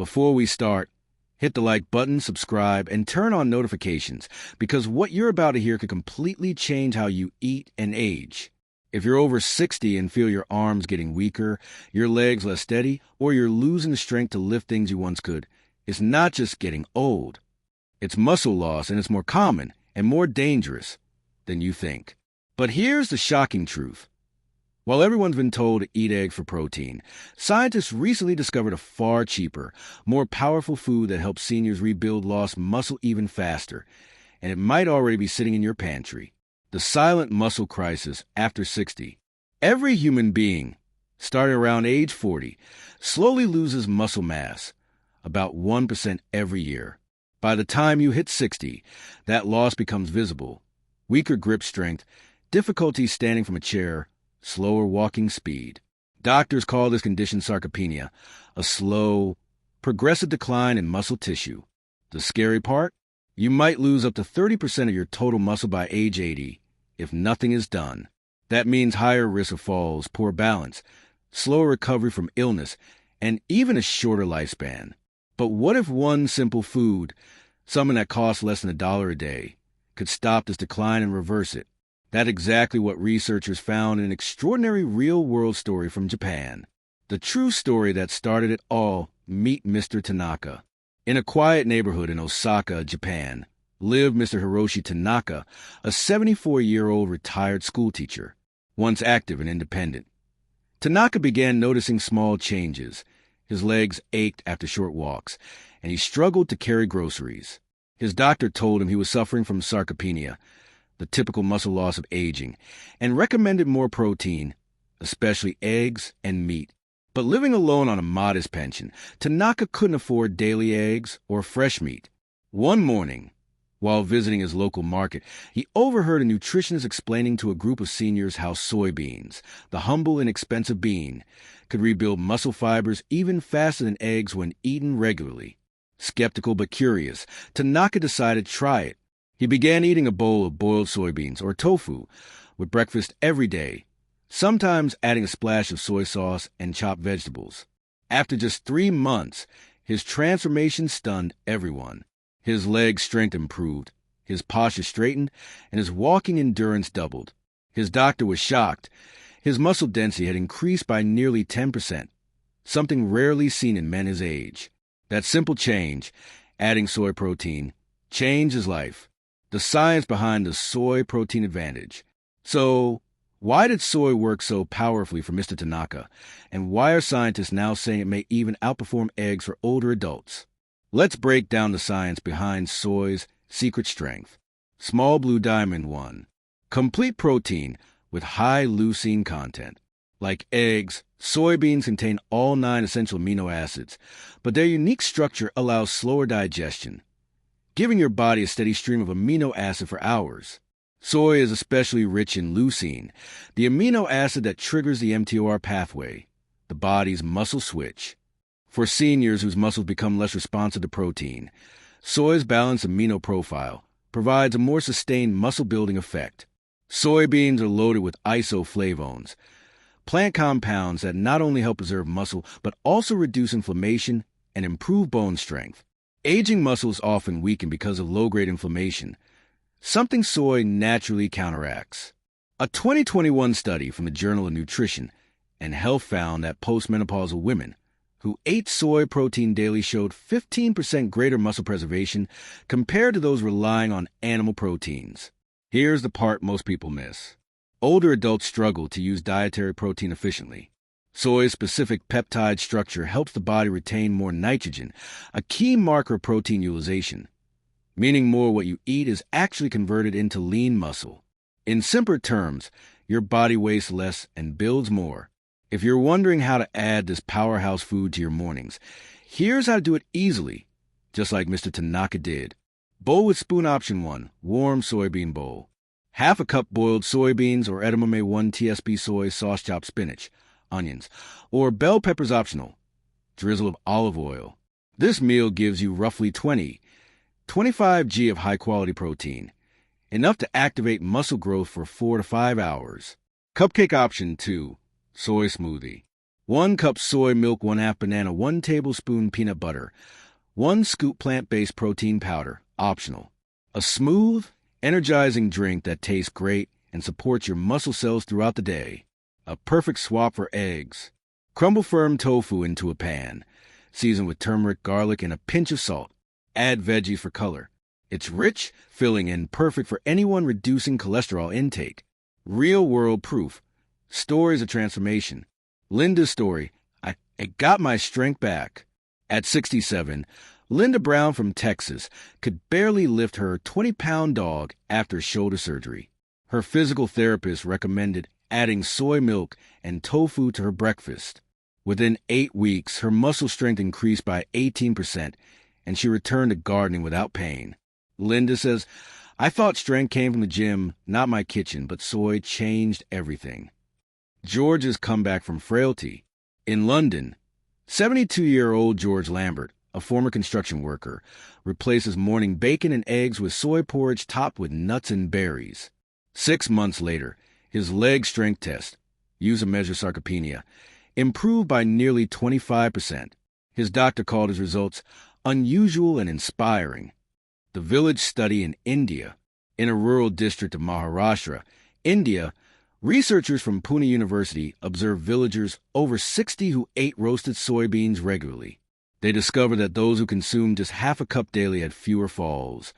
Before we start, hit the like button, subscribe, and turn on notifications because what you're about to hear could completely change how you eat and age. If you're over 60 and feel your arms getting weaker, your legs less steady, or you're losing the strength to lift things you once could, it's not just getting old. It's muscle loss, and it's more common and more dangerous than you think. But here's the shocking truth. While everyone's been told to eat eggs for protein, scientists recently discovered a far cheaper, more powerful food that helps seniors rebuild lost muscle even faster, and it might already be sitting in your pantry. The silent muscle crisis after 60. Every human being, starting around age 40, slowly loses muscle mass, about 1% every year. By the time you hit 60, that loss becomes visible. Weaker grip strength, difficulty standing from a chair, slower walking speed. Doctors call this condition sarcopenia, a slow, progressive decline in muscle tissue. The scary part? You might lose up to 30% of your total muscle by age 80 if nothing is done. That means higher risk of falls, poor balance, slower recovery from illness, and even a shorter lifespan. But what if one simple food, something that costs less than $1 a day, could stop this decline and reverse it? That's exactly what researchers found in an extraordinary real-world story from Japan. The true story that started it all. Meet Mr. Tanaka. In a quiet neighborhood in Osaka, Japan, lived Mr. Hiroshi Tanaka, a 74-year-old retired schoolteacher, once active and independent. Tanaka began noticing small changes. His legs ached after short walks, and he struggled to carry groceries. His doctor told him he was suffering from sarcopenia, the typical muscle loss of aging, and recommended more protein, especially eggs and meat. But living alone on a modest pension, Tanaka couldn't afford daily eggs or fresh meat. One morning, while visiting his local market, he overheard a nutritionist explaining to a group of seniors how soybeans, the humble and expensive bean, could rebuild muscle fibers even faster than eggs when eaten regularly. Skeptical but curious, Tanaka decided to try it. He began eating a bowl of boiled soybeans, or tofu, with breakfast every day, sometimes adding a splash of soy sauce and chopped vegetables. After just 3 months, his transformation stunned everyone. His leg strength improved, his posture straightened, and his walking endurance doubled. His doctor was shocked. His muscle density had increased by nearly 10%, something rarely seen in men his age. That simple change, adding soy protein, changed his life. The science behind the soy protein advantage. So, why did soy work so powerfully for Mr. Tanaka, and why are scientists now saying it may even outperform eggs for older adults? Let's break down the science behind soy's secret strength. Small blue diamond 1. Complete protein with high leucine content. Like eggs, soybeans contain all 9 essential amino acids, but their unique structure allows slower digestion, giving your body a steady stream of amino acid for hours. Soy is especially rich in leucine, the amino acid that triggers the mTOR pathway, the body's muscle switch. For seniors whose muscles become less responsive to protein, soy's balanced amino profile provides a more sustained muscle-building effect. Soybeans are loaded with isoflavones, plant compounds that not only help preserve muscle but also reduce inflammation and improve bone strength. Aging muscles often weaken because of low-grade inflammation, something soy naturally counteracts. A 2021 study from the Journal of Nutrition and Health found that postmenopausal women who ate soy protein daily showed 15% greater muscle preservation compared to those relying on animal proteins. Here's the part most people miss. Older adults struggle to use dietary protein efficiently. Soy's specific peptide structure helps the body retain more nitrogen, a key marker of protein utilization, meaning more what you eat is actually converted into lean muscle. In simpler terms, your body wastes less and builds more. If you're wondering how to add this powerhouse food to your mornings, here's how to do it easily, just like Mr. Tanaka did. Bowl with spoon option 1, warm soybean bowl. Half a cup boiled soybeans or edamame 1 TSP soy sauce chopped spinach, onions, or bell peppers optional. Drizzle of olive oil. This meal gives you roughly 25 g of high-quality protein, enough to activate muscle growth for 4 to 5 hours. Cupcake option 2, soy smoothie. 1 cup soy milk, 1/2 banana, 1 tablespoon peanut butter, 1 scoop plant-based protein powder, optional. A smooth, energizing drink that tastes great and supports your muscle cells throughout the day. A perfect swap for eggs. Crumble firm tofu into a pan. Season with turmeric, garlic, and a pinch of salt. Add veggies for color. It's rich, filling, and perfect for anyone reducing cholesterol intake. Real-world proof. Stories of transformation. Linda's story. I got my strength back. At 67, Linda Brown from Texas could barely lift her 20-pound dog after shoulder surgery. Her physical therapist recommended adding soy milk and tofu to her breakfast. Within 8 weeks, her muscle strength increased by 18%, and she returned to gardening without pain. Linda says, I thought strength came from the gym, not my kitchen, but soy changed everything. George's comeback from frailty. In London, 72-year-old George Lambert, a former construction worker, replaces morning bacon and eggs with soy porridge topped with nuts and berries. 6 months later, his leg strength test, used to measure sarcopenia, improved by nearly 25%. His doctor called his results unusual and inspiring. The village study in India. In a rural district of Maharashtra, India, researchers from Pune University observed villagers over 60 who ate roasted soybeans regularly. They discovered that those who consumed just half a cup daily had fewer falls,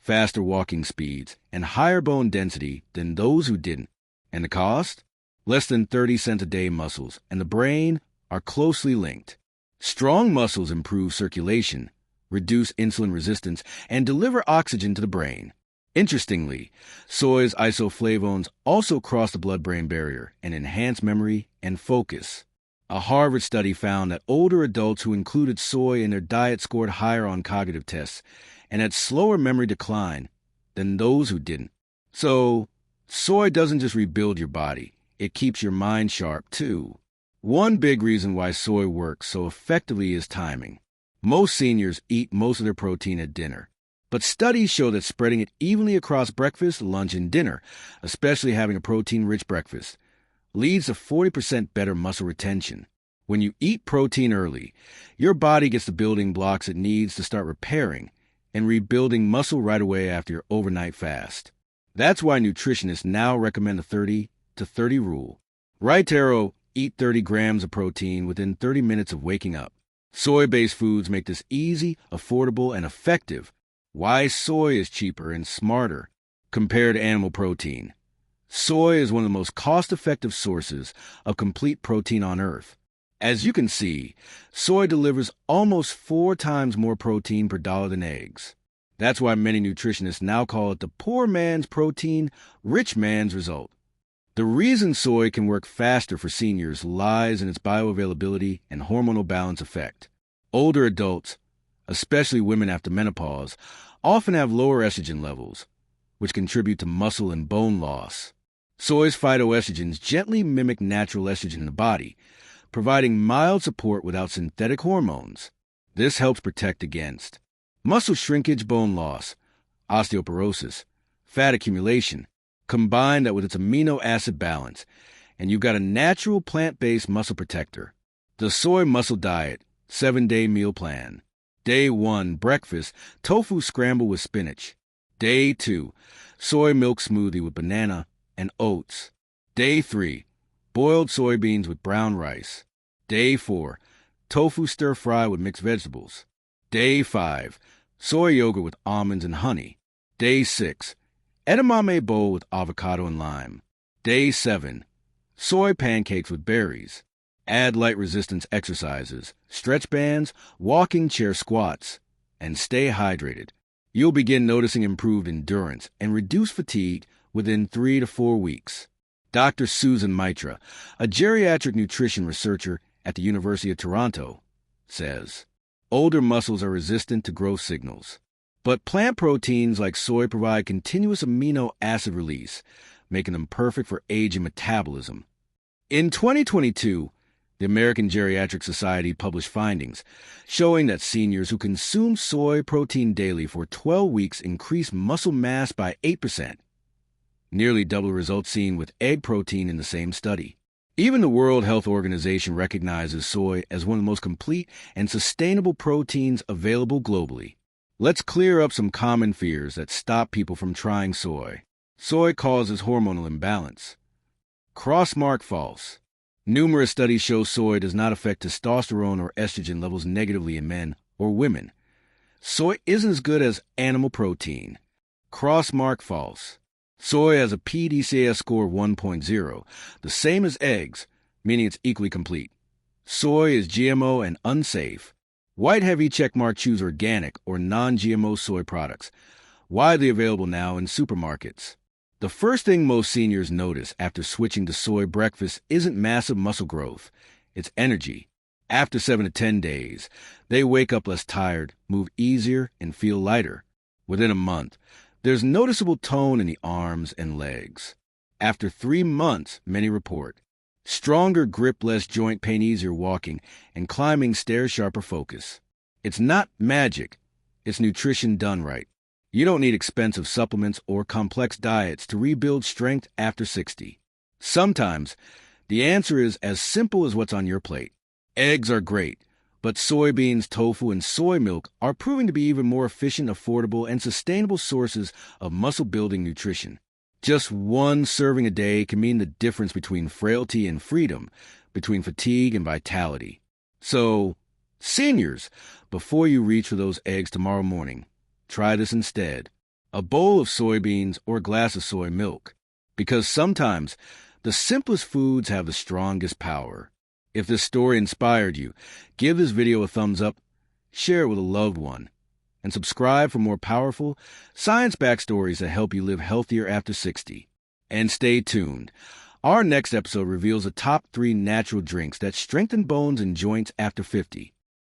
faster walking speeds, and higher bone density than those who didn't. And the cost? Less than 30 cents a day. Muscles and the brain are closely linked. Strong muscles improve circulation, reduce insulin resistance, and deliver oxygen to the brain. Interestingly, soy's isoflavones also cross the blood-brain barrier and enhance memory and focus. A Harvard study found that older adults who included soy in their diet scored higher on cognitive tests and had slower memory decline than those who didn't. So, soy doesn't just rebuild your body, it keeps your mind sharp too. One big reason why soy works so effectively is timing. Most seniors eat most of their protein at dinner, but studies show that spreading it evenly across breakfast, lunch, and dinner, especially having a protein-rich breakfast, leads to 40% better muscle retention. When you eat protein early, your body gets the building blocks it needs to start repairing and rebuilding muscle right away after your overnight fast. That's why nutritionists now recommend the 30-30 rule. Right arrow, eat 30 grams of protein within 30 minutes of waking up. Soy-based foods make this easy, affordable, and effective. Why soy is cheaper and smarter compared to animal protein. Soy is one of the most cost-effective sources of complete protein on Earth. As you can see, soy delivers almost 4 times more protein per dollar than eggs. That's why many nutritionists now call it the poor man's protein, rich man's result. The reason soy can work faster for seniors lies in its bioavailability and hormonal balance effect. Older adults, especially women after menopause, often have lower estrogen levels, which contribute to muscle and bone loss. Soy's phytoestrogens gently mimic natural estrogen in the body, providing mild support without synthetic hormones. This helps protect against muscle shrinkage, bone loss, osteoporosis, fat accumulation. Combine that with its amino acid balance, and you've got a natural plant-based muscle protector. The Soy Muscle Diet 7-Day Meal Plan. Day 1, breakfast, tofu scramble with spinach. Day 2, soy milk smoothie with banana and oats. Day 3, boiled soybeans with brown rice. Day 4, tofu stir-fry with mixed vegetables. Day 5, soy yogurt with almonds and honey. Day 6, edamame bowl with avocado and lime. Day 7, soy pancakes with berries. Add light resistance exercises, stretch bands, walking chair squats, and stay hydrated. You'll begin noticing improved endurance and reduced fatigue within 3 to 4 weeks. Dr. Susan Mitra, a geriatric nutrition researcher at the University of Toronto, says, older muscles are resistant to growth signals. But plant proteins like soy provide continuous amino acid release, making them perfect for age and metabolism. In 2022, the American Geriatric Society published findings showing that seniors who consumed soy protein daily for 12 weeks increased muscle mass by 8%, nearly double the results seen with egg protein in the same study. Even the World Health Organization recognizes soy as one of the most complete and sustainable proteins available globally. Let's clear up some common fears that stop people from trying soy. Soy causes hormonal imbalance. Crossmark false. Numerous studies show soy does not affect testosterone or estrogen levels negatively in men or women. Soy isn't as good as animal protein. Crossmark false. Soy has a PDCAS score of 1.0, the same as eggs, meaning it's equally complete. Soy is GMO and unsafe. White Heavy checkmark choose organic or non-GMO soy products, widely available now in supermarkets. The first thing most seniors notice after switching to soy breakfast isn't massive muscle growth, it's energy. After 7 to 10 days, they wake up less tired, move easier, and feel lighter. Within a month, there's noticeable tone in the arms and legs. After 3 months, many report stronger grip, less joint pain, easier walking, and climbing stairs, sharper focus. It's not magic, it's nutrition done right. You don't need expensive supplements or complex diets to rebuild strength after 60. Sometimes, the answer is as simple as what's on your plate. Eggs are great, but soybeans, tofu, and soy milk are proving to be even more efficient, affordable, and sustainable sources of muscle-building nutrition. Just one serving a day can mean the difference between frailty and freedom, between fatigue and vitality. So, seniors, before you reach for those eggs tomorrow morning, try this instead. A bowl of soybeans or a glass of soy milk. Because sometimes, the simplest foods have the strongest power. If this story inspired you, give this video a thumbs up, share it with a loved one, and subscribe for more powerful, science-backed stories that help you live healthier after 60. And stay tuned. Our next episode reveals the top 3 natural drinks that strengthen bones and joints after 50.